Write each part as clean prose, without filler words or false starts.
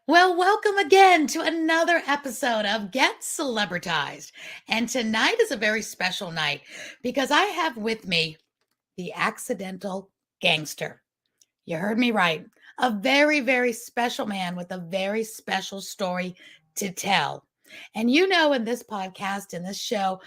Well, welcome again to another episode of Get Celebritized. And tonight is a very special night because I have with me the accidental gangster. You heard me right. A very, very special man with a very special story to tell. And you know, in this podcast, in this show,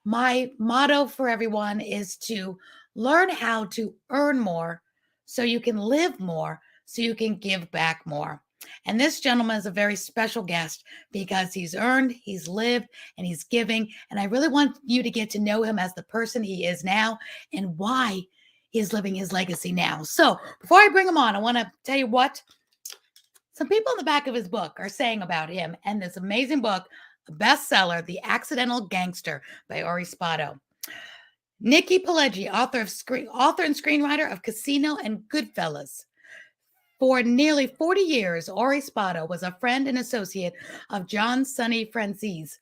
my motto for everyone is to learn how to earn more so you can live more, so you can give back more. And this gentleman is a very special guest because he's earned, he's lived, and he's giving. And I really want you to get to know him as the person he is now and why he's living his legacy now. So before I bring him on, I want to tell you what some people in the back of his book are saying about him and this amazing book, a bestseller, The Accidental Gangster by Ori Spado. Nikki Pileggi, author and screenwriter of Casino and Goodfellas. For nearly 40 years, Ori Spado was a friend and associate of John Sonny Franzese.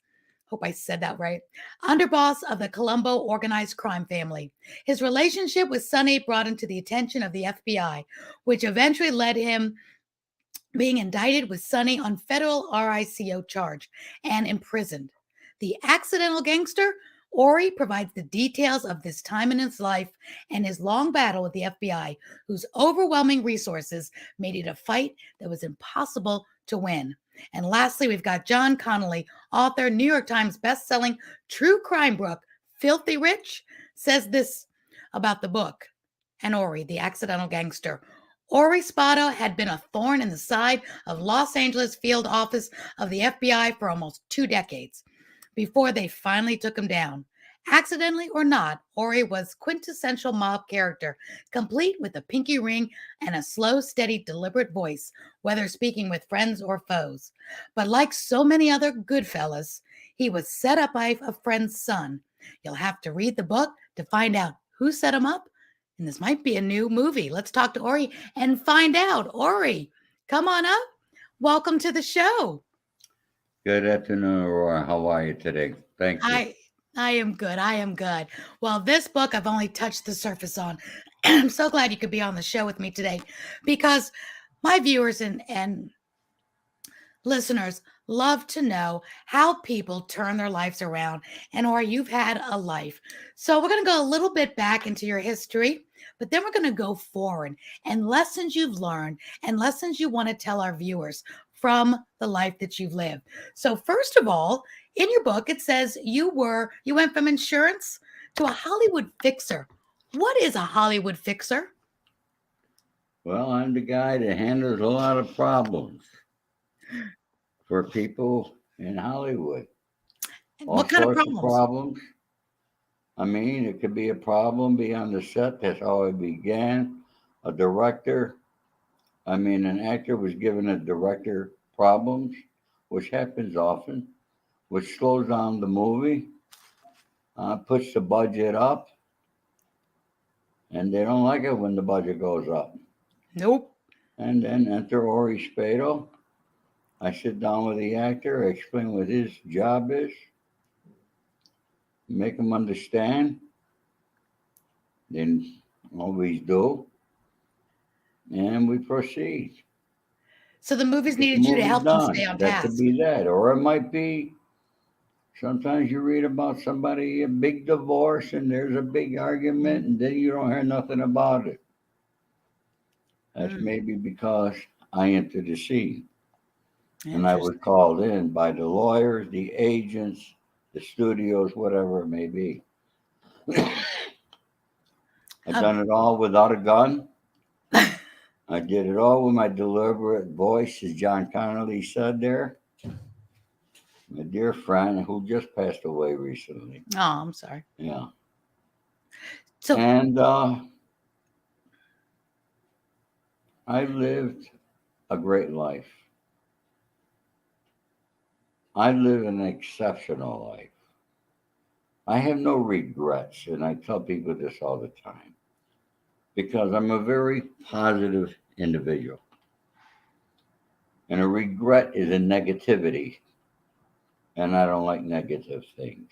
Hope I said that right. Underboss of the Colombo organized crime family. His relationship with Sonny brought him to the attention of the FBI, which eventually led him being indicted with Sonny on federal RICO charge and imprisoned. The accidental gangster, Ori provides the details of this time in his life and his long battle with the FBI, whose overwhelming resources made it a fight that was impossible to win. And lastly, we've got John Connolly, author, New York Times bestselling true crime book, Filthy Rich, says this about the book and Ori, the accidental gangster. Ori Spado had been a thorn in the side of Los Angeles field office of the FBI for almost 2 decades before they finally took him down. Accidentally or not, Ori was quintessential mob character, complete with a pinky ring and a slow, steady, deliberate voice, whether speaking with friends or foes. But like so many other good fellas, he was set up by a friend's son. You'll have to read the book to find out who set him up, and this might be a new movie. Let's talk to Ori and find out. Ori, come on up. Welcome to the show. Good afternoon, Aurora. How are you today? Thank you. I am good. I am good. Well, this book I've only touched the surface on. I'm so glad you could be on the show with me today because my viewers and listeners love to know how people turn their lives around and or you've had a life. So we're going to go a little bit back into your history, but then we're going to go forward and lessons you've learned and lessons you want to tell our viewers from the life that you've lived. So first of all, in your book it says you went from insurance to a Hollywood fixer. What is a Hollywood fixer? Well, I'm the guy that handles a lot of problems for people in Hollywood. All What kind of sorts of problems? problems. I mean, it could be a problem beyond the set. That's how it began. A director, an actor was given a director problems, which happens often, which slows down the movie, puts the budget up, and they don't like it when the budget goes up. Nope. And then enter Ori Spado. I sit down with the actor, explain what his job is, make him understand. Then always do, and we proceed. So the movies Get the needed you to movie help them stay done. on That could task. be that, or it might be. Sometimes you read about somebody a big divorce and there's a big argument, and then you don't hear nothing about it. That's Mm, maybe because I entered the scene. And I was interesting. called in by the lawyers, the agents, the studios, whatever it may be. I Um, done it all without a gun. I did it all with my deliberate voice, as John Connolly said there, my dear friend who just passed away recently. oh, I'm sorry. Yeah. So, And I lived a great life. I live an exceptional life. I have no regrets, and I tell people this all the time because I'm a very positive individual. And a regret is a negativity, and I don't like negative things.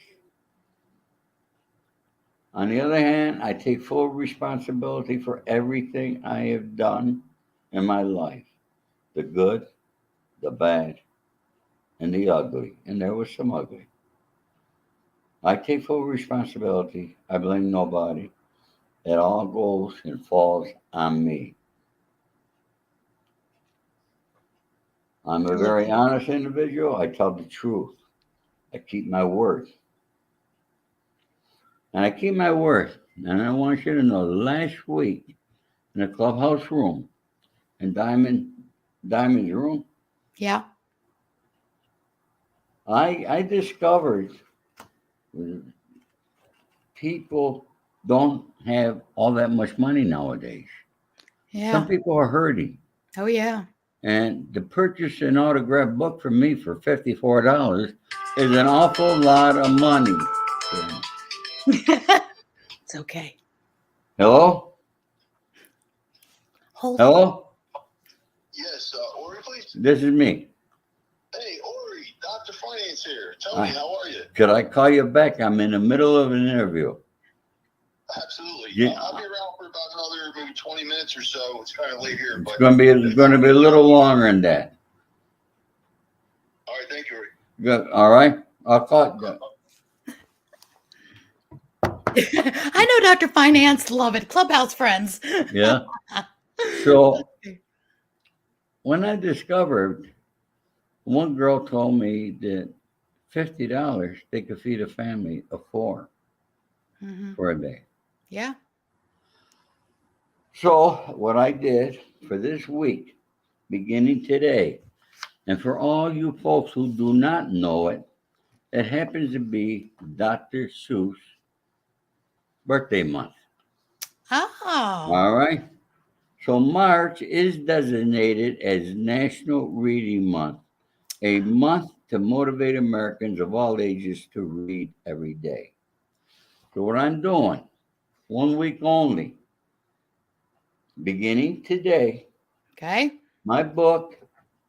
On the other hand, I take full responsibility for everything I have done in my life, the good, the bad, and the ugly. And there was some ugly. I take full responsibility. I blame nobody. It all goes and falls on me. I'm a I love very that. honest individual. I tell the truth. I keep my word. And I keep my word. And I want you to know last week in the clubhouse room, in Diamond's room, Yeah. I discovered people don't have all that much money nowadays. Some Yeah. people are hurting. Oh, yeah. And to purchase an autographed book from me for $54 is an awful lot of money. Yeah. It's okay. Hello? Hold. Hello? Yes, Ori, please. This is me. Hey, Ori, Dr. Finance here. Tony, how are you? Could I call you back? I'm in the middle of an interview. Absolutely. Yeah. I'll be around for about another maybe 20 minutes or so. It's kind of late here, It's but going to be a little longer than that. all right. Thank you, Ori. Good. All right. I'll call. I know Dr. Finance. Love it. Clubhouse friends. Yeah. So when I discovered, one girl told me that $50 they could feed a family of 4 Mhm. for a day. Yeah. So what I did for this week, beginning today, and for all you folks who do not know it, it happens to be Dr. Seuss' birthday month. Oh. All right. So March is designated as National Reading Month, a month to motivate Americans of all ages to read every day. So what I'm doing, 1 week only, beginning today, Okay. my book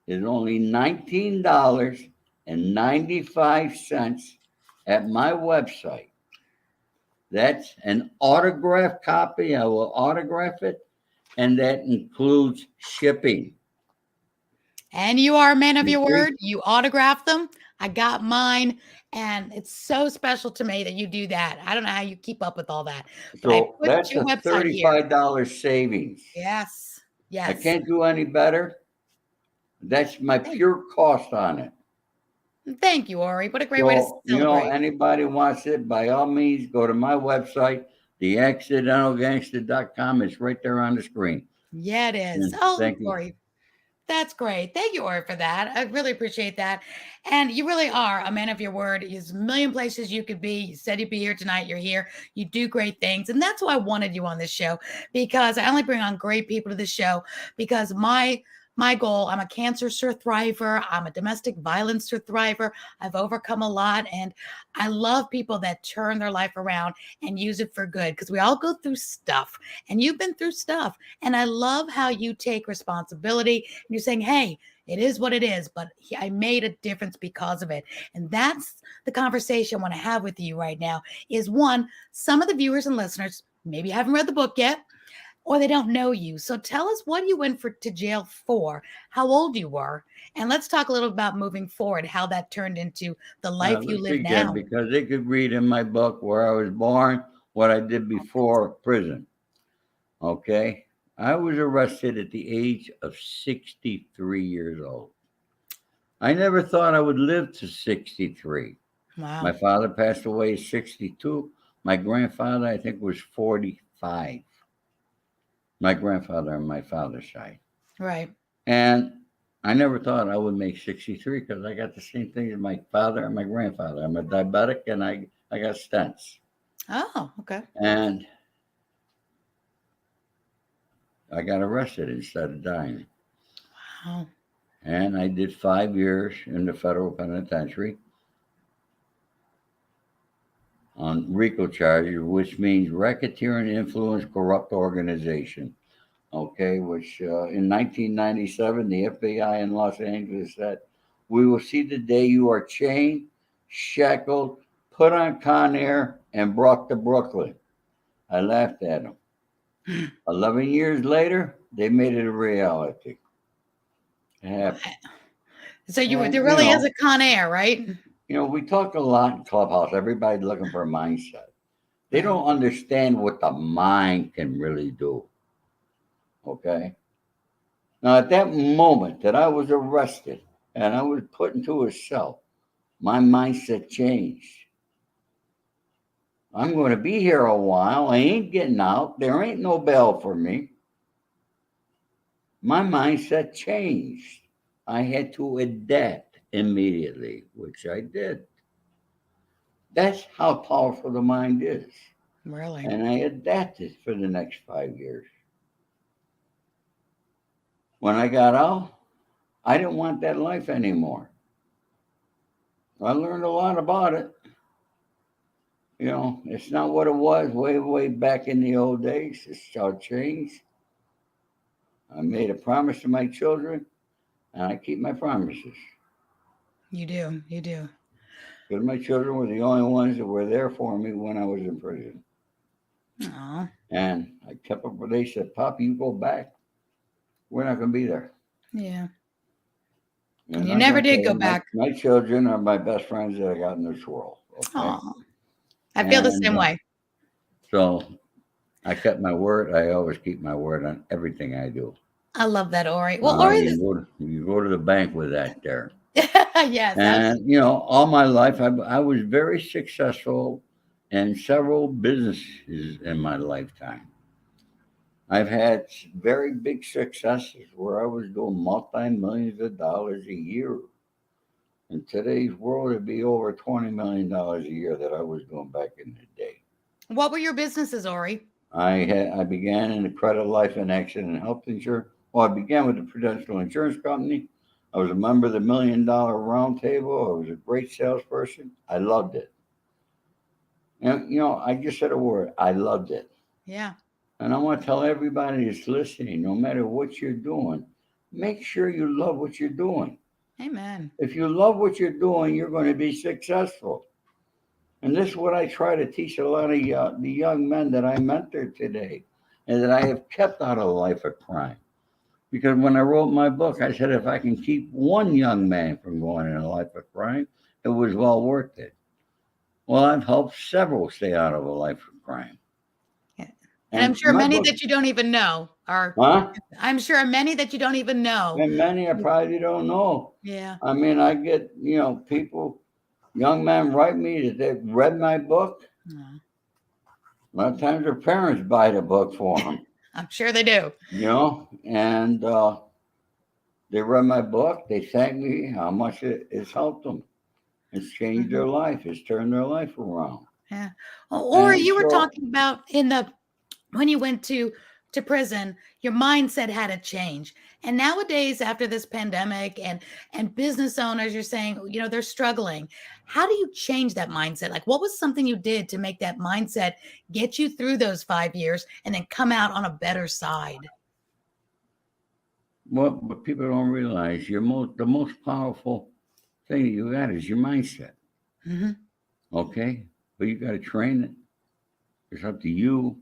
is only $19.95 at my website. That's an autographed copy. I will autograph it, and that includes shipping. And you are a man of You your see? word. You autograph them. I got mine. And it's so special to me that you do that. I don't know how you keep up with all that, but I So put that's your a website here. $35 savings. Yes. I Yes. can't do any better. That's my Thank, pure cost on it. thank you, Ori. What a great way to So, celebrate. anybody wants it, by all means, go to my website, theaccidentalgangster.com. It's right there on the screen. Yeah, it is. And Oh, thank you. Ori. That's great. Thank you, Ori, for that. I really appreciate that. And you really are a man of your word. There's a million places you could be. You said you'd be here tonight. You're here. You do great things. And that's why I wanted you on this show, because I only bring on great people to the show because my goal, I'm a cancer survivor. I'm a domestic violence survivor. I've overcome a lot. And I love people that turn their life around and use it for good because we all go through stuff. And you've been through stuff. And I love how you take responsibility and you're saying, hey, it is what it is, but I made a difference because of it. And that's the conversation I want to have with you right now is one, some of the viewers and listeners maybe haven't read the book yet or they don't know you. So tell us what you went to jail for, how old you were, and let's talk a little about moving forward, how that turned into the life you Let's live begin now. because they could read in my book where I was born, what I did before prison. Okay. I was arrested at the age of 63 years old. I never thought I would live to 63. Wow. My father passed away at 62. My grandfather, I think, was 45. My grandfather on my father's side. Right. And I never thought I would make 63 because I got the same thing as my father and my grandfather. I'm a diabetic and I got stents. Oh, okay. And I got arrested instead of dying. Wow. And I did 5 years in the federal penitentiary on RICO charges, which means racketeering influence corrupt organization. Okay, which in 1997, the FBI in Los Angeles said, we will see the day you are chained, shackled, put on Con Air, and brought to Brooklyn. I laughed at them. 11 years later, they made it a reality. It happened. So And, there really is a Con Air, right? we talk a lot in Clubhouse. Everybody's looking for a mindset. They Right. don't understand what the mind can really do. Okay. Now, at that moment that I was arrested and I was put into a cell, my mindset changed. I'm going to be here a while. I ain't getting out. There ain't no bail for me. My mindset changed. I had to adapt immediately, which I did. That's how powerful the mind is. Really? And I adapted for the next 5 years. When I got out, I didn't want that life anymore. I learned a lot about it. It's not what it was way back in the old days. It's how it changed. I made a promise to my children, and I keep my promises. You do. Because my children were the only ones that were there for me when I was in prison. Aw. And I kept up with. They said, "Pop, you go back. We're not going to be there." Yeah. And You I'm never gonna did tell go you, back. my children are my best friends that I got in this world. Okay. Aw. I feel the same And way. so I kept my word. I always keep my word on everything I do. I love that, Ori. Well, Ori, You go to the bank with that there. yes, And all my life I was very successful in several businesses in my lifetime. I've had very big successes where I was doing multi-millions of dollars a year. In today's world, it'd be over $20 million a year that I was doing back in the day. What were your businesses, Ori? I began in the credit, life, and accident and health insurance. Well, I began with the Prudential Insurance Company. I was a member of the $1 Million Roundtable. I was a great salesperson. I loved it. And I just said a word. I loved it. Yeah. And I want to tell everybody that's listening, no matter what you're doing, make sure you love what you're doing. Amen. If you love what you're doing, you're going to be successful. And this is what I try to teach a lot of the young men that I mentor today and that I have kept out of a life of crime. Because when I wrote my book, I said if I can keep one young man from going in a life of crime, it was well worth it. Well, I've helped several stay out of a life of crime. Yeah. And I'm sure my many book, that you don't even know are. huh? I'm sure many that you don't even know. And many I probably don't know. Yeah. I mean, I get, people, young men write me that they've read my book. Aw. A lot of times their parents buy the book for them. I'm sure they do. And they read my book. They thank me how much it's helped them. It's changed their life. It's turned their life around. Yeah. Or And you were so- talking about when you went to prison, your mindset had to change. And nowadays, after this pandemic and business owners, you're saying, they're struggling. How do you change that mindset? Like, what was something you did to make that mindset get you through those 5 years and then come out on a better side? What people don't realize, the most powerful thing that you got is your mindset. Mm-hmm. Okay? But you got to train it. It's up to you.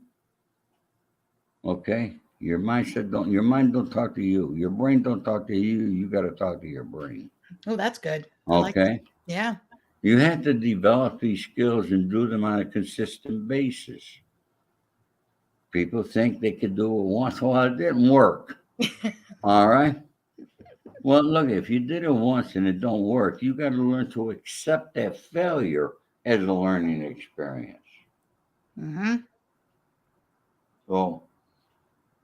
Okay? Your mind don't talk to you. Your brain don't talk to you. You got to talk to your brain. Oh, that's good. I like that. Yeah. You have to develop these skills and do them on a consistent basis. People think they could do it once. Well, it didn't work. All right? Well, look, if you did it once and it don't work, you got to learn to accept that failure as a learning experience. Mm-hmm. So,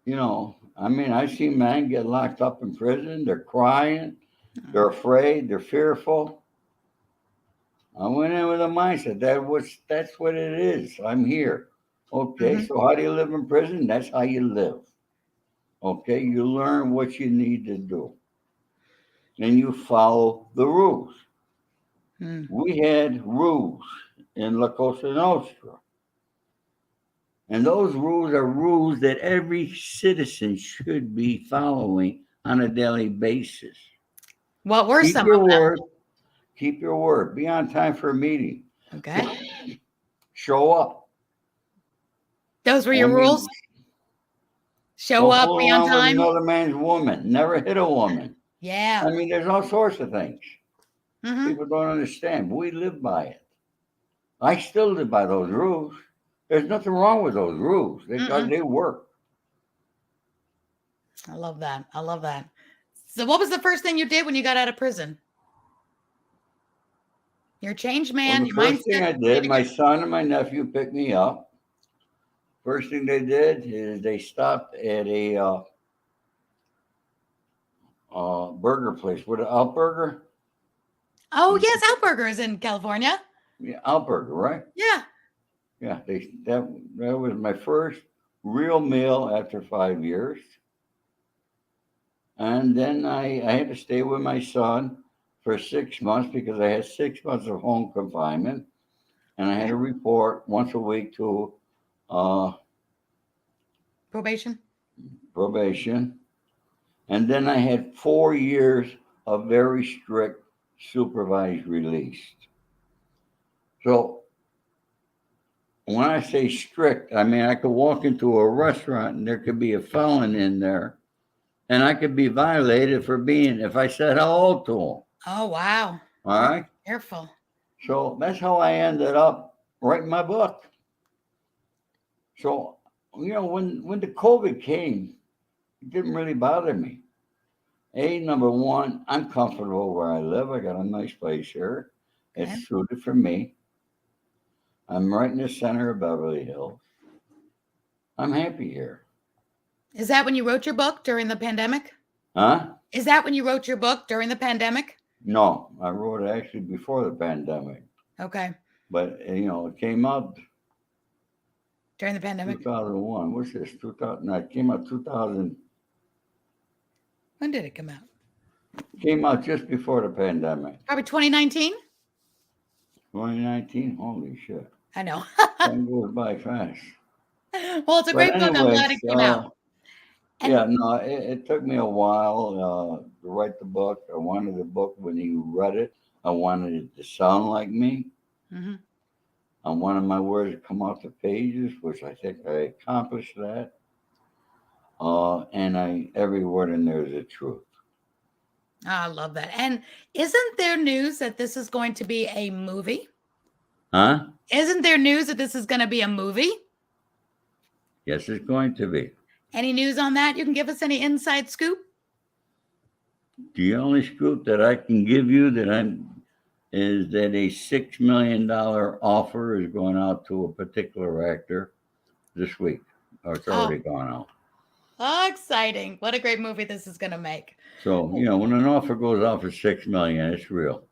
I see men get locked up in prison. They're crying. They're afraid. They're fearful. I went in with a mindset. That's what it is. I'm here. Okay, Mm-hmm. so how do you live in prison? That's how you live. Okay, you learn what you need to do. And you follow the rules. Mm. We had rules in La Cosa Nostra. And those rules are rules that every citizen should be following on a daily basis. What were Keep some your of them? word. Keep your word. Be on time for a meeting. Okay. Show up. Those were your rules? Show Don't up, fool be on around with time? another man's woman. Never hit a woman. Yeah. I mean, there's all sorts of things Hmm. people don't understand. But we live by it. I still live by those rules. There's nothing wrong with those rules because they work. I love that. I love that. So, what was the first thing you did when you got out of prison? You're a changed Well, man. the Your first thing mindset I ready did, to my son and my nephew picked me up. First thing they did is they stopped at a burger place. What, Outburger? Oh, yes, Outburger is in California. Yeah, Outburger, right? Yeah. Yeah, that was my first real meal after 5 years. And then I had to stay with my son for 6 months because I had 6 months of home confinement. And I had to report once a week to Probation. probation. And then I had 4 years of very strict supervised release. So when I say strict, I mean I could walk into a restaurant and there could be a felon in there, and I could be violated for being if I said hello to him. Oh, wow. All right. Careful. So that's how I ended up writing my book. So when the COVID came, it didn't really bother me. Number one, I'm comfortable where I live. I got a nice place here. Okay. It's suited for me. I'm right in the center of Beverly Hills. I'm happy here. Is that when you wrote your book during the pandemic? Huh? Is that when you wrote your book during the pandemic? No, I wrote it actually before the pandemic. Okay. But, it came out During the pandemic? 2001. What's this? 2000? No, it came out 2000. When did it come out? Came out just before the pandemic. Probably 2019? 2019? Holy shit. I know. Time goes by fast. Well, it's a great book. I'm glad it came out. Yeah, no, it took me a while to write the book. I wanted the book when you read it. I wanted it to sound like me. Mm-hmm. I wanted my words to come off the pages, which I think I accomplished that. And every word in there is the truth. I love that. And isn't there news that this is going to be a movie? Huh? Isn't there news that this is going to be a movie? Yes, it's going to be. Any news on that? You can give us any inside scoop? The only scoop that I can give you is that a $6 million offer is going out to a particular actor this week. Or it's already gone out. Oh, exciting. What a great movie this is going to make. So, when an offer goes out for $6 million, it's real.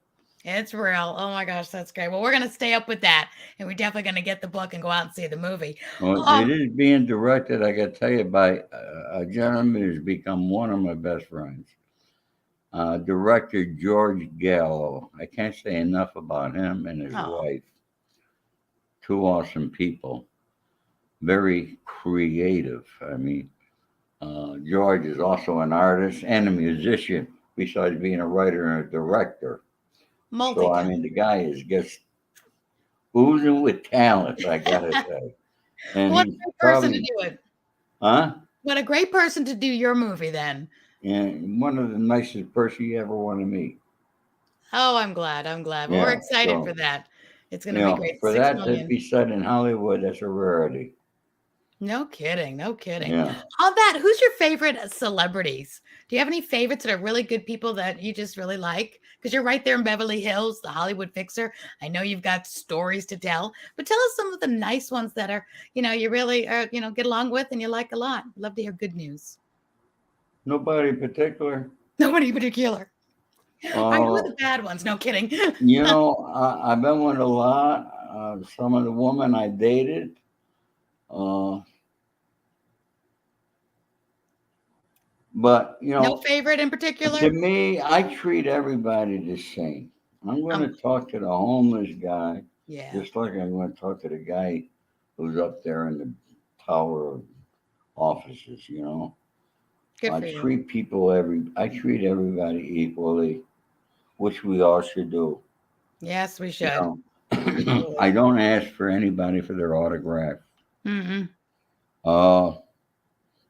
It's real. Oh my gosh, that's great. Well, we're going to stay up with that, and we're definitely going to get the book and go out and see the movie. Well, it is being directed, I got to tell you, by a gentleman who's become one of my best friends. Director George Gallo. I can't say enough about him and his wife. Two awesome people. Very creative. I mean, George is also an artist and a musician, besides being a writer and a director. So, I mean, the guy is just oozing with talent, I gotta say. And what a great person to do it. Huh? What a great person to do your movie then. And one of the nicest person you ever want to meet. Oh, I'm glad. Well, we're excited for that. It's going to be great. For that to be said in Hollywood, that's a rarity. No kidding. Yeah. On that, who's your favorite celebrities? Do you have any favorites that are really good people that you just really like? Because you're right there in Beverly Hills, the Hollywood fixer. I know you've got stories to tell, but tell us some of the nice ones that are, you really get along with and you like a lot. Love to hear good news. Nobody in particular. Nobody in particular. I know the bad ones. No kidding. I've been with a lot. Some of the women I dated. But no favorite in particular. To me, I treat everybody the same. I'm going to talk to the homeless guy, just like I'm going to talk to the guy who's up there in the tower of offices. Good I for you. I treat everybody equally, which we all should do. Yes, we should. I don't ask for anybody for their autograph. Mm-hmm.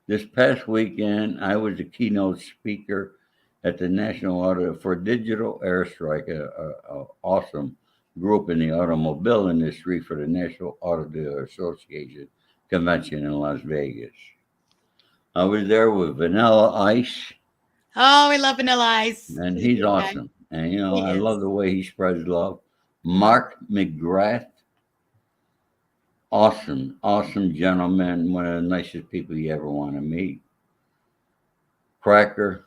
This past weekend, I was a keynote speaker at the National Auto for Digital Airstrike, a awesome group in the automobile industry for the National Auto Dealer Association convention in Las Vegas. I was there with Vanilla Ice, Oh, we love Vanilla Ice. and He's a he's good guy. awesome. And He I is. love the way he spreads love. Mark McGrath, awesome gentleman, one of the nicest people you ever want to meet. Cracker.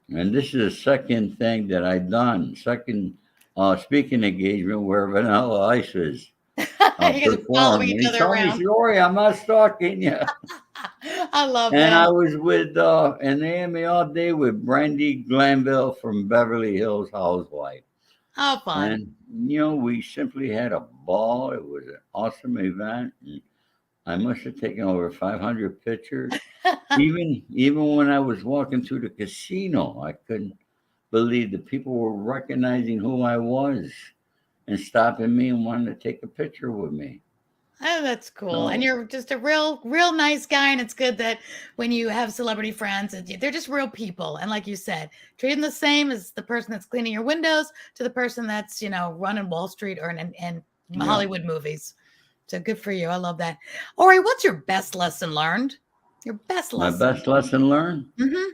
And this is the second thing that I've done, second speaking engagement where Vanilla Ice is You guys are following performed. each And he other told me, around. Lori, I'm not stalking you. I love And I that. was with, and they had me all day with Brandy Glanville from Beverly Hills Housewife. How fun. And, we simply had a ball. It was an awesome event. And I must have taken over 500 pictures. Even when I was walking through the casino, I couldn't believe that people were recognizing who I was and stopping me and wanting to take a picture with me. Oh, that's cool. And So, you're just a real nice guy. And it's good that when you have celebrity friends, they're just real people. And like you said, treat them the same as the person that's cleaning your windows to the person that's, running Wall Street or in yeah. Hollywood movies. So good for you. I love that. Ori, what's your best lesson learned? Your best My lesson. best lesson learned? Mm-hmm.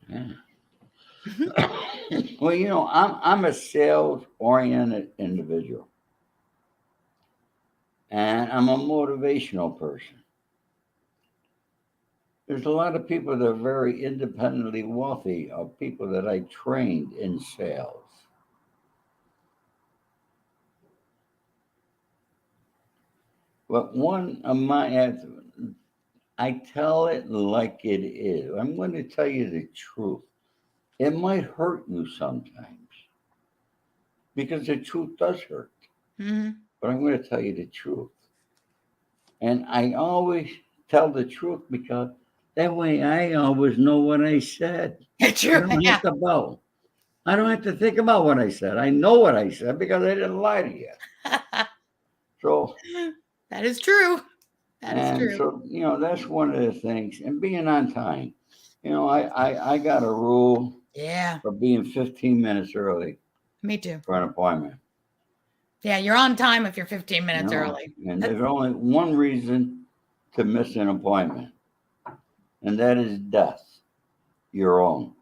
Yeah. Well, I'm a sales-oriented individual. And I'm a motivational person. There's a lot of people that are very independently wealthy of people that I trained in sales. But one of my, I tell it like it is. I'm going to tell you the truth. It might hurt you sometimes because the truth does hurt. Mm-hmm. But I'm going to tell you the truth. And I always tell the truth because that way I always know what I said. True. I don't Yeah. have to bow. I don't have to think about what I said. I know what I said because I didn't lie to you. So That is true. That is true. So, that's one of the things. And being on time. I got a rule Yeah. for being 15 minutes early Me too. for an appointment. Yeah, you're on time if you're 15 minutes early. And there's only one reason to miss an appointment, and that is death, your own.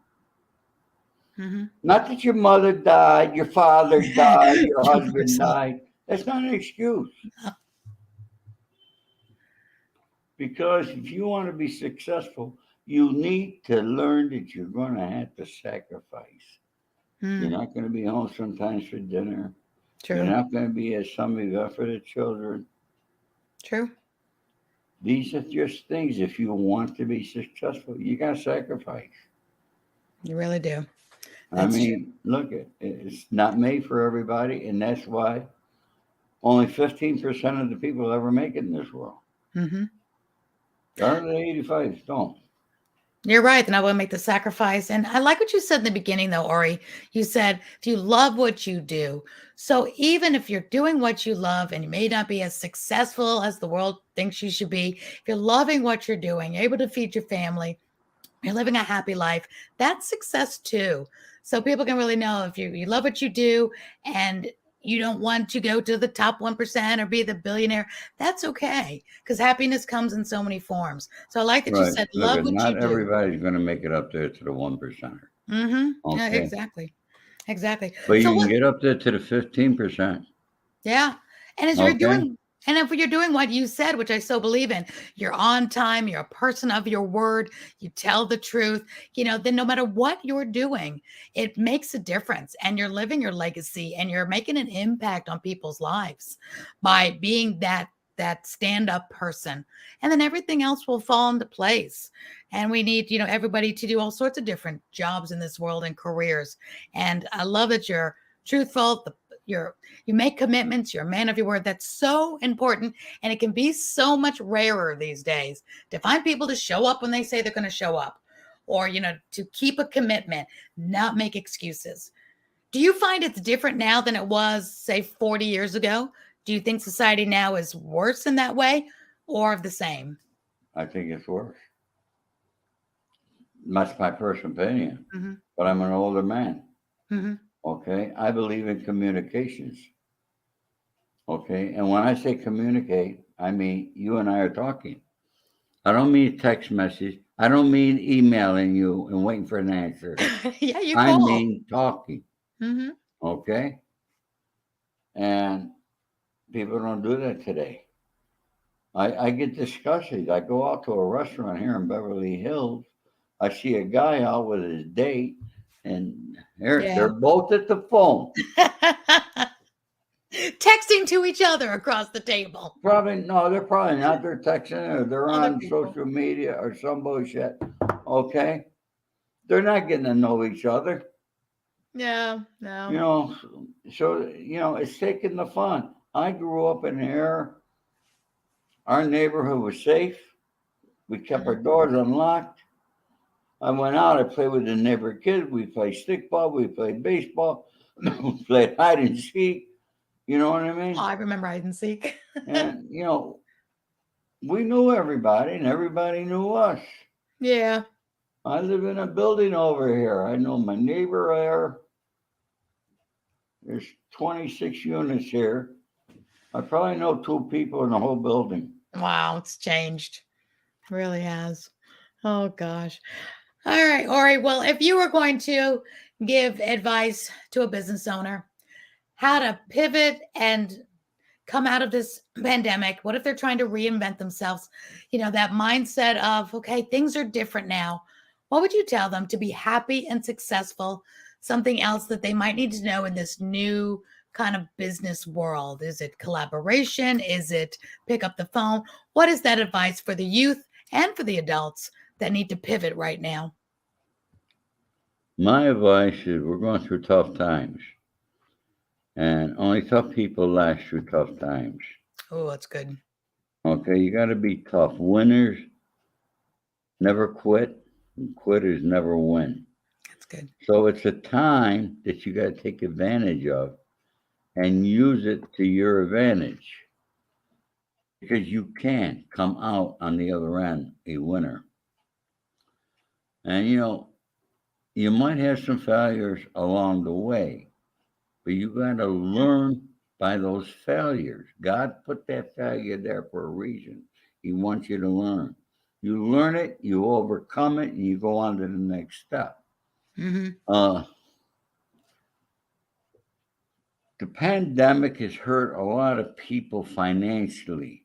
Mm-hmm. Not that your mother died, your father died, your husband died. That's not an excuse. Because if you want to be successful, you need to learn that you're going to have to sacrifice. You're not going to be home sometimes for dinner. True. You're not going to be at some event for the children. True. These are just things. If you want to be successful, you got to sacrifice. You really do. Look, it's not made for everybody, and that's why only 15% of the people ever make it in this world. Mm-hmm. The other 85 don't. You're right. And I will make the sacrifice. And I like what you said in the beginning, though, Ori. You said, if you love what you do. So even if you're doing what you love and you may not be as successful as the world thinks you should be, if you're loving what you're doing, you're able to feed your family, you're living a happy life, that's success too. So people can really know if you love what you do and you don't want to go to the top 1% or be the billionaire, that's okay. Because happiness comes in so many forms. So I like that you said, love what not you do. everybody's going to make it up there to the 1%. Mm-hmm. Okay. Yeah, exactly. But you can get up there to the 15%. Yeah. And as if you're doing what you said, which I so believe in, you're on time, you're a person of your word, you tell the truth, then no matter what you're doing, it makes a difference and you're living your legacy and you're making an impact on people's lives by being that stand-up person. And then everything else will fall into place. And we need, everybody to do all sorts of different jobs in this world and careers. And I love that you're truthful, you make commitments, you're a man of your word. That's so important. And it can be so much rarer these days to find people to show up when they say they're going to show up, or, to keep a commitment, not make excuses. Do you find it's different now than it was, say, 40 years ago? Do you think society now is worse in that way? or the same? I think it's worse. That's my personal opinion. Mm-hmm. But I'm an older man. Mm-hmm. Okay. I believe in communications. Okay. And when I say communicate, I mean you and I are talking. I don't mean text message. I don't mean emailing you and waiting for an answer. Yeah, you I call. mean talking. Mm-hmm. Okay. And people don't do that today. I get disgusted. I go out to a restaurant here in Beverly Hills. I see a guy out with his date, and Yeah. they're both at the phone. Texting to each other across the table. Probably no, they're probably not. They're texting or they're Other on people. social media or some bullshit. Okay, they're not getting to know each other. No, no. You know, so it's taking the fun. I grew up in here. Our neighborhood was safe. We kept our doors unlocked. I went out. I played with the neighbor kids. We played stickball. We played baseball. We played hide and seek. You know what I mean? Oh, I remember hide and seek. And we knew everybody, and everybody knew us. Yeah. I live in a building over here. I know my neighbor there. There's 26 units here. I probably know 2 people in the whole building. Wow, it's changed. Really has. Oh gosh. All right, Ori. Well, if you were going to give advice to a business owner, how to pivot and come out of this pandemic, what if they're trying to reinvent themselves? That mindset of, okay, things are different now. What would you tell them to be happy and successful? Something else that they might need to know in this new kind of business world? Is it collaboration? Is it pick up the phone? What is that advice for the youth and for the adults that need to pivot right now? My advice is we're going through tough times, and only tough people last through tough times. Oh, that's good. Okay, you got to be tough. Winners never quit, and quitters never win. That's good. So it's a time that you got to take advantage of and use it to your advantage because you can come out on the other end a winner. And you might have some failures along the way, but you got to learn by those failures. God put that failure there for a reason. He wants you to learn. You learn it, you overcome it, and you go on to the next step. Mm-hmm. The pandemic has hurt a lot of people financially.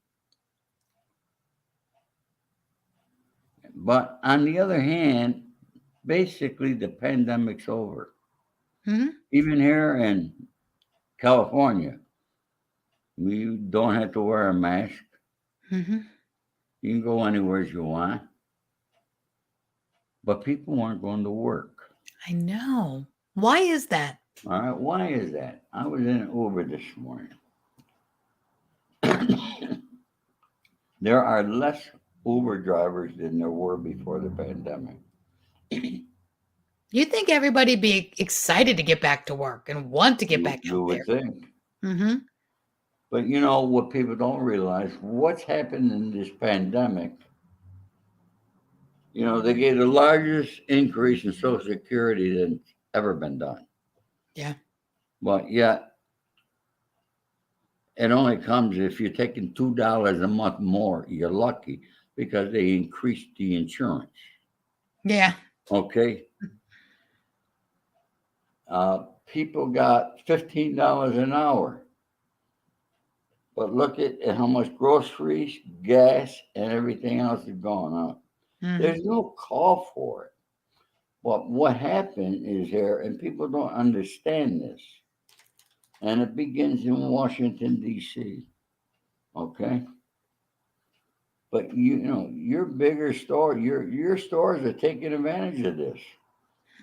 But on the other hand, basically the pandemic's over. Mm-hmm. Even here in California, we don't have to wear a mask. Mm-hmm. You can go anywhere you want. But people weren't going to work. I know. Why is that? All right. Why is that? I was in an Uber this morning. There are less Uber drivers than there were before the pandemic. You'd think everybody'd be excited to get back to work and want to get back You out would there. think. Mm-hmm. But what people don't realize, what's happened in this pandemic, they gave the largest increase in Social Security that's ever been done. Yeah. But yet, it only comes if you're taking $2 a month more. You're lucky because they increased the insurance. Yeah. Okay. People got $15 an hour. But look at how much groceries, gas, and everything else is going up. Mm-hmm. There's no call for it. But what happened is here, and people don't understand this, and it begins in Washington, D.C., okay? But, your bigger store, your stores are taking advantage of this.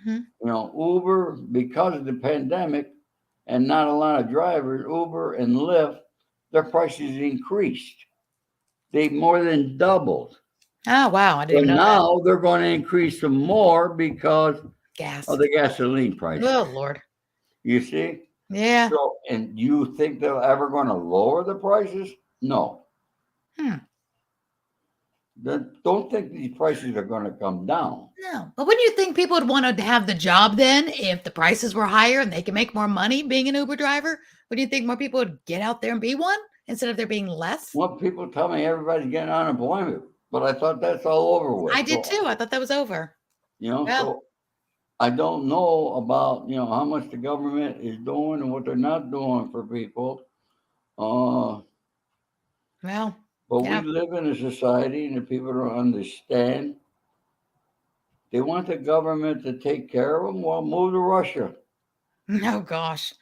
Mm-hmm. Uber, because of the pandemic and not a lot of drivers, Uber and Lyft, their prices increased. They more than doubled. Oh, wow. I So didn't know that. now they're going to increase them more because Gas. of the gasoline prices. Oh, Lord. You see? Yeah. So, and you think they're ever going to lower the prices? No. don't think these prices are going to come down. No, but wouldn't you think people would want to have the job then if the prices were higher and they can make more money being an Uber driver? Wouldn't you think more people would get out there and be one instead of there being less? Well, people tell me everybody's getting unemployment, but I thought that's all over with. I did too. I thought that was over. Well, So I don't know about, how much the government is doing and what they're not doing for people. well, But yeah. we live in a society and the people don't understand. They want the government to take care of them. Well, move to Russia. Oh gosh.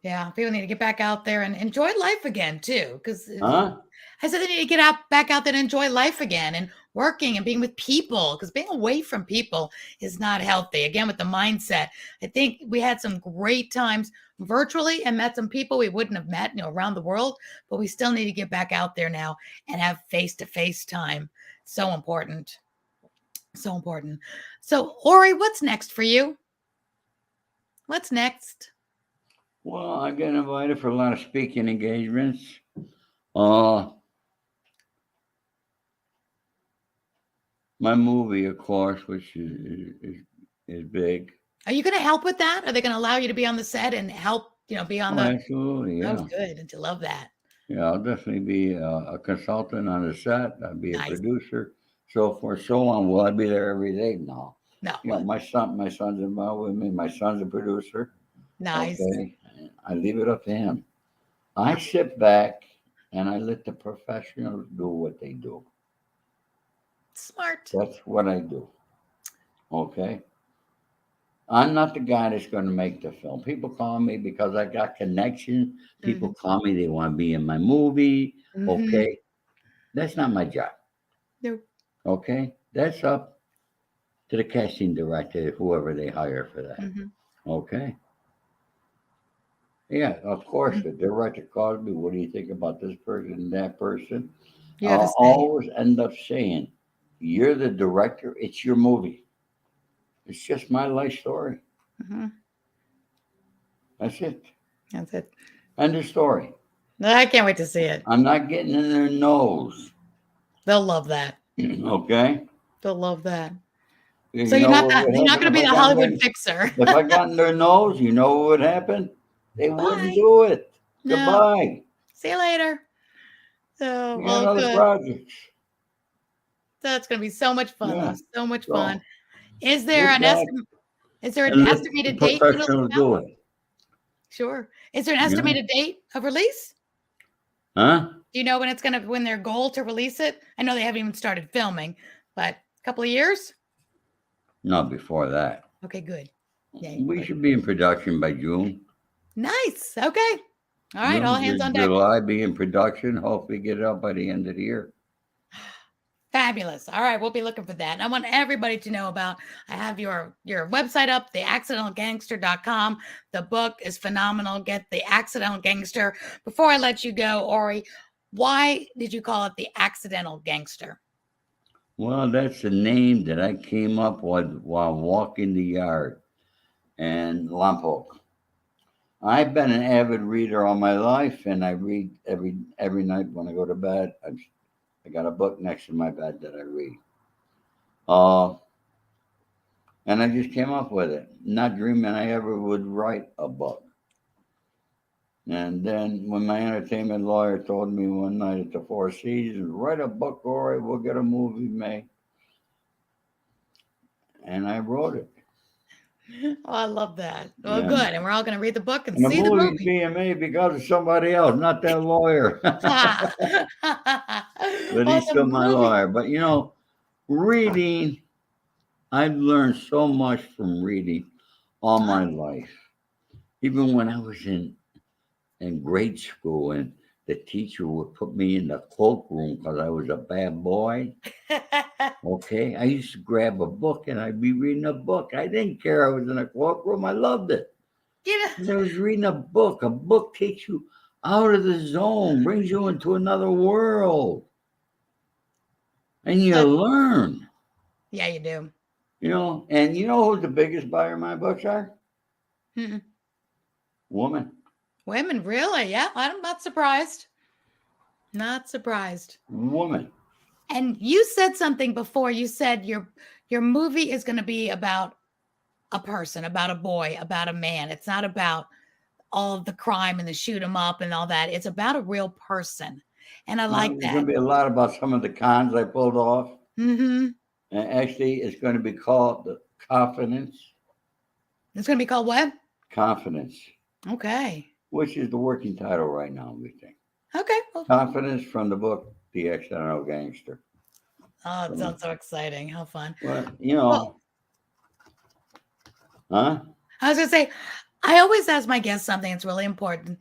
Yeah, people need to get back out there and enjoy life again too. Because Huh? I said they need to get back out there and enjoy life again and working and being with people. Because being away from people is not healthy. Again, with the mindset, I think we had some great times virtually and met some people we wouldn't have met, around the world. But we still need to get back out there now and have face-to-face time. So important. So important. So, Ori, what's next for you? What's next? Well, I get invited for a lot of speaking engagements. My movie, of course, which is big. Are you going to help with that? Are they going to allow you to be on the set and help, be on the... Absolutely, Oh, yeah. good. I love that. Yeah, I'll definitely be a consultant on the set. I'll be a Nice. producer, so forth, so on. Will I be there every day? No. No. My son's involved with me. My son's a producer. Nice. Okay. I leave it up to him. I sit back and I let the professionals do what they do. Smart. That's what I do. Okay. I'm not the guy that's going to make the film. People call me because I got connections. People call me, they want to be in my movie. Okay. That's not my job. Nope. Okay. That's up to the casting director, whoever they hire for that. Okay. Yeah, of course, the director calls me. What do you think about this person and that person? I'll always end up saying, "You're the director. It's your movie. It's just my life story. That's it. That's it. End of story. I can't wait to see it. I'm not getting in their nose. They'll love that. Okay. They'll love that. You So you're know not what would you're not happen going to be if the I got in Hollywood their- fixer. If I got in their nose, you know what would happen? They Bye. wouldn't do it. No. Goodbye. See you later. So, You got other good. projects. That's going to be so much fun. Yeah. Though. So much So, fun. Is there an good luck. estimated Let the date when it'll professionals come out? do it. Sure. Is there an estimated date of release? Huh? Do you know when their goal to release it? I know they haven't even started filming, but a couple of years? No, before that. Okay, good. Yeah, We should be in production by June. nice. Okay. All right. All hands on deck. July be in production. Hopefully get it out by the end of the year. Fabulous. All right. We'll be looking for that. And I want everybody to know I have your website up, theaccidentalgangster.com. The book is phenomenal. Get The Accidental Gangster. Before I let you go, Ori, why did you call it The Accidental Gangster? Well, that's the name that I came up with while walking the yard in Lompoc. I've been an avid reader all my life, and I read every night when I go to bed. I got a book next to my bed that I read. And I just came up with it, not dreaming I ever would write a book. And then when my entertainment lawyer told me one night at the Four Seasons, write a book, Ori, we'll get a movie made. And I wrote it. Oh, I love that. Well, good. And we're all going to read the book and And see the the movie's movie. being made because of somebody else, not that lawyer. But he's still my lawyer. But reading, I've learned so much from reading all my life. Even when I was in grade school and the teacher would put me in the cloakroom because I was a bad boy. Okay. I used to grab a book and I'd be reading a book. I didn't care I was in a cloakroom. I loved it. I was reading a book. A book takes you out of the zone, brings you into another world. And you learn. Yeah, you do. And you know who the biggest buyer of my books are? Women. Women, really? Yeah, I'm not surprised. Not surprised. Woman. And you said something before. You said your movie is going to be about a person, about a boy, about a man. It's not about all of the crime and the shoot 'em up and all that. It's about a real person. And I like There's going that. to be a lot about some of the cons I pulled off. Mm-hmm. And actually, it's going to be called the Confidence. It's going to be called what? Confidence, Okay. which is the working title right now, we think. Okay. Well, Confidence from the book, The Accidental Gangster. oh, it sounds so exciting. How fun. Well, Well, huh? I was going to say, I always ask my guests something that's really important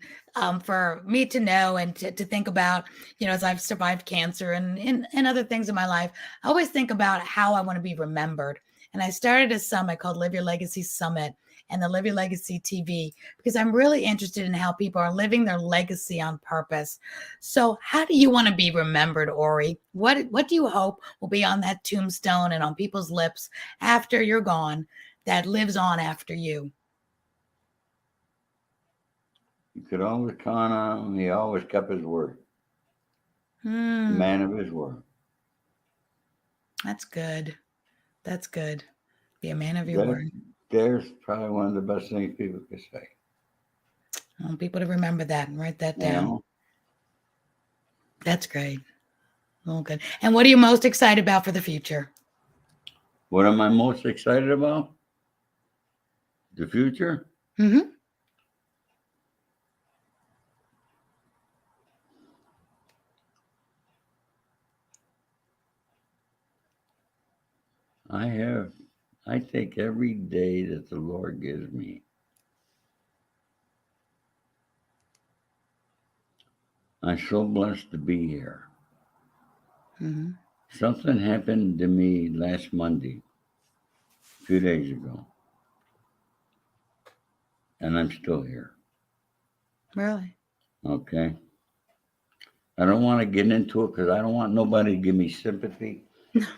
for me to know and to think about, as I've survived cancer and other things in my life. I always think about how I want to be remembered. And I started a summit called Live Your Legacy Summit and the Live Your Legacy TV because I'm really interested in how people are living their legacy on purpose. So how do you want to be remembered, Ori? What do you hope will be on that tombstone and on people's lips after you're gone that lives on after you? You could always count on him. He always kept his word. A Hmm. man of his word. That's good. That's good. Be a man of your word. There's probably one of the best things people could say. I want people to remember that and write that You down. know? That's great. Well, good. And what are you most excited about for the future? What am I most excited about? The future? Mm-hmm. I take every day that the Lord gives me. I'm so blessed to be here. Mm-hmm. Something happened to me last Monday, a few days ago, and I'm still here. Really? Okay? I don't want to get into it because I don't want nobody to give me sympathy.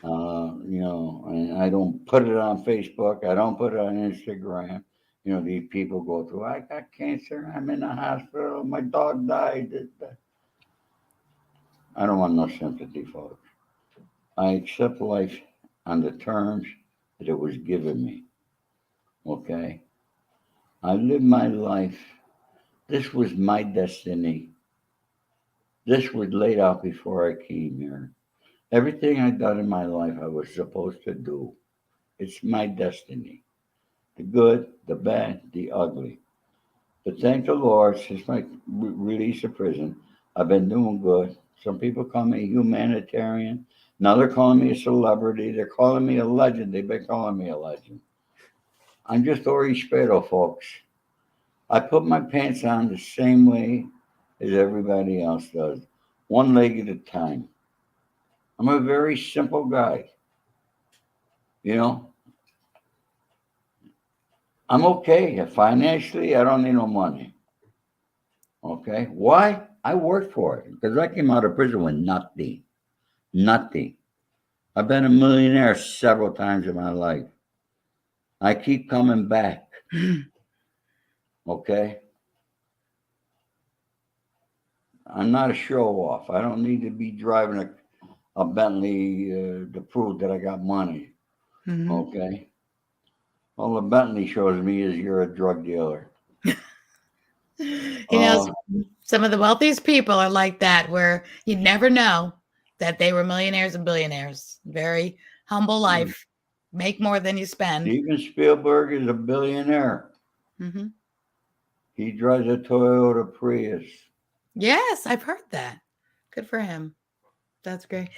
And I don't put it on Facebook. I don't put it on Instagram. These people go through, I got cancer. I'm in the hospital. My dog died. I don't want no sympathy, folks. I accept life on the terms that it was given me. Okay? I live my life. This was my destiny. This was laid out before I came here. Everything I've done in my life, I was supposed to do. It's my destiny. The good, the bad, the ugly. But thank the Lord, since my release of prison, I've been doing good. Some people call me a humanitarian. Now they're calling me a celebrity. They're calling me a legend. They've been calling me a legend. I'm just Ori Spado, folks. I put my pants on the same way as everybody else does, one leg at a time. I'm a very simple guy. I'm okay. Financially, I don't need no money. Okay. Why? I worked for it because I came out of prison with nothing. Nothing. I've been a millionaire several times in my life. I keep coming back. Okay. I'm not a show off. I don't need to be driving a Bentley to prove that I got money. Mm-hmm. Okay. All the Bentley shows me is you're a drug dealer. Some of the wealthiest people are like that, where you never know that they were millionaires and billionaires. Very humble life. Make more than you spend. Steven Spielberg is a billionaire. Mm-hmm. He drives a Toyota Prius. Yes, I've heard that. Good for him. That's great.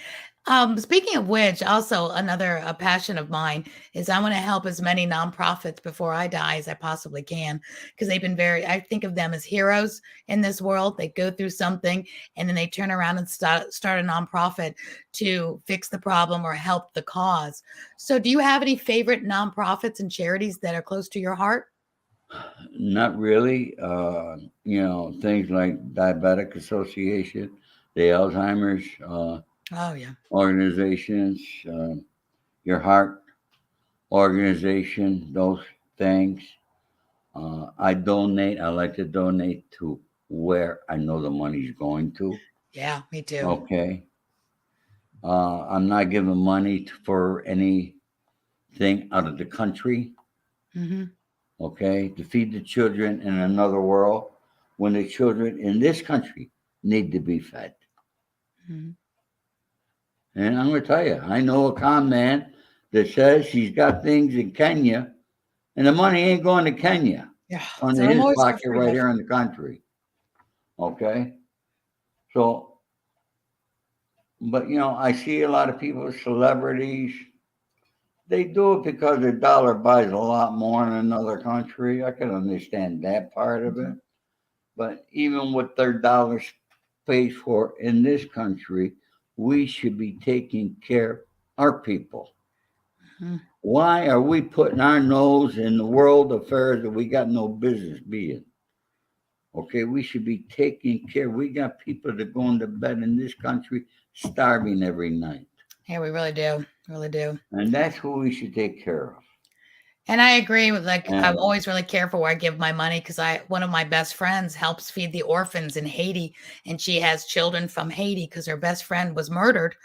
Speaking of which, also another passion of mine is I want to help as many nonprofits before I die as I possibly can, because they've been I think of them as heroes in this world. They go through something and then they turn around and start a nonprofit to fix the problem or help the cause. So do you have any favorite nonprofits and charities that are close to your heart? Not really. Things like Diabetic Association, the Alzheimer's Oh, yeah. organizations, your heart organization, those things. I donate. I like to donate to where I know the money's going to. Yeah, me too. Okay. I'm not giving money for anything out of the country. Mm-hmm. Okay, to feed the children in another world when the children in this country need to be fed. Mm-hmm. And I'm going to tell you, I know a con man that says he's got things in Kenya, and the money ain't going to Kenya. Yeah. It's going So to I'm his always so pocket right here in the country. Okay, so, but I see a lot of people, celebrities, they do it because their dollar buys a lot more in another country. I can understand that part of it. But even what their dollars pays for in this country, we should be taking care of our people. Mm-hmm. Why are we putting our nose in the world affairs that we got no business being? Okay, we should be taking care. We got people that going to bed in this country starving every night. Yeah, we really do. Really do. And that's who we should take care of. And I agree with I'm And always really careful where I give my money because one of my best friends helps feed the orphans in Haiti, and she has children from Haiti because her best friend was murdered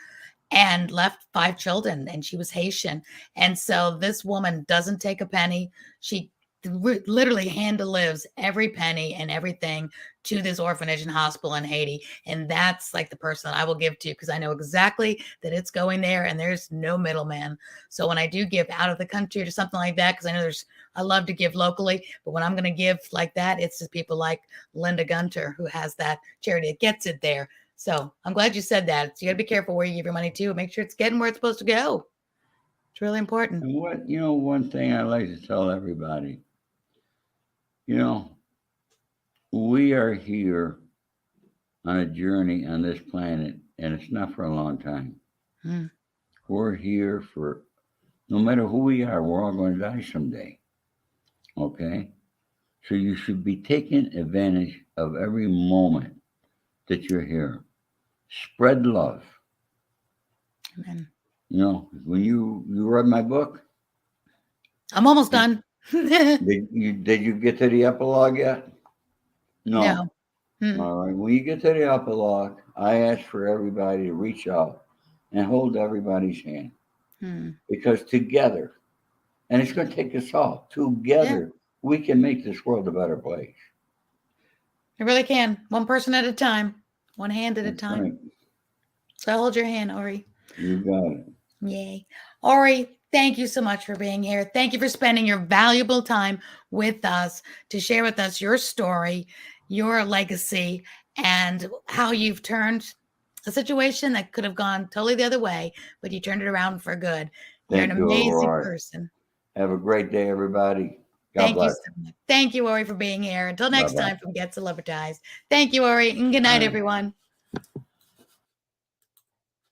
and left 5 children, and she was Haitian. And so this woman doesn't take a penny. She literally hand delivers every penny and everything to this orphanage and hospital in Haiti. And that's like the person I will give to because I know exactly that it's going there and there's no middleman. So when I do give out of the country or something like that, because I know I love to give locally, but when I'm going to give like that, it's to people like Linda Gunter, who has that charity that gets it there. So I'm glad you said that. So you got to be careful where you give your money to. Make sure it's getting where it's supposed to go. It's really important. And one thing I like to tell everybody, we are here on a journey on this planet, and it's not for a long time. Mm. We're here for, no matter who we are, we're all going to die someday. Okay? So you should be taking advantage of every moment that you're here. Spread love. Amen. When you read my book, I'm almost done. did you get to the epilogue yet? No. Mm. All right. When you get to the epilogue, I ask for everybody to reach out and hold everybody's hand. Mm. Because together, and it's going to take us all, together, we can make this world a better place. It really can. One person at a time, one hand at a That's time. right. So hold your hand, Ori. You got it. Yay. Ori, thank you so much for being here. Thank you for spending your valuable time with us to share with us your story, your legacy, and how you've turned a situation that could have gone totally the other way, but you turned it around for good. You're an Thank you, amazing Aurora. person. Have a great day, everybody. God Thank you bless. so much. Thank you, Ori, for being here. Until next Bye-bye. time from Get Celebritized. Thank you, Ori, and good night, All right. everyone.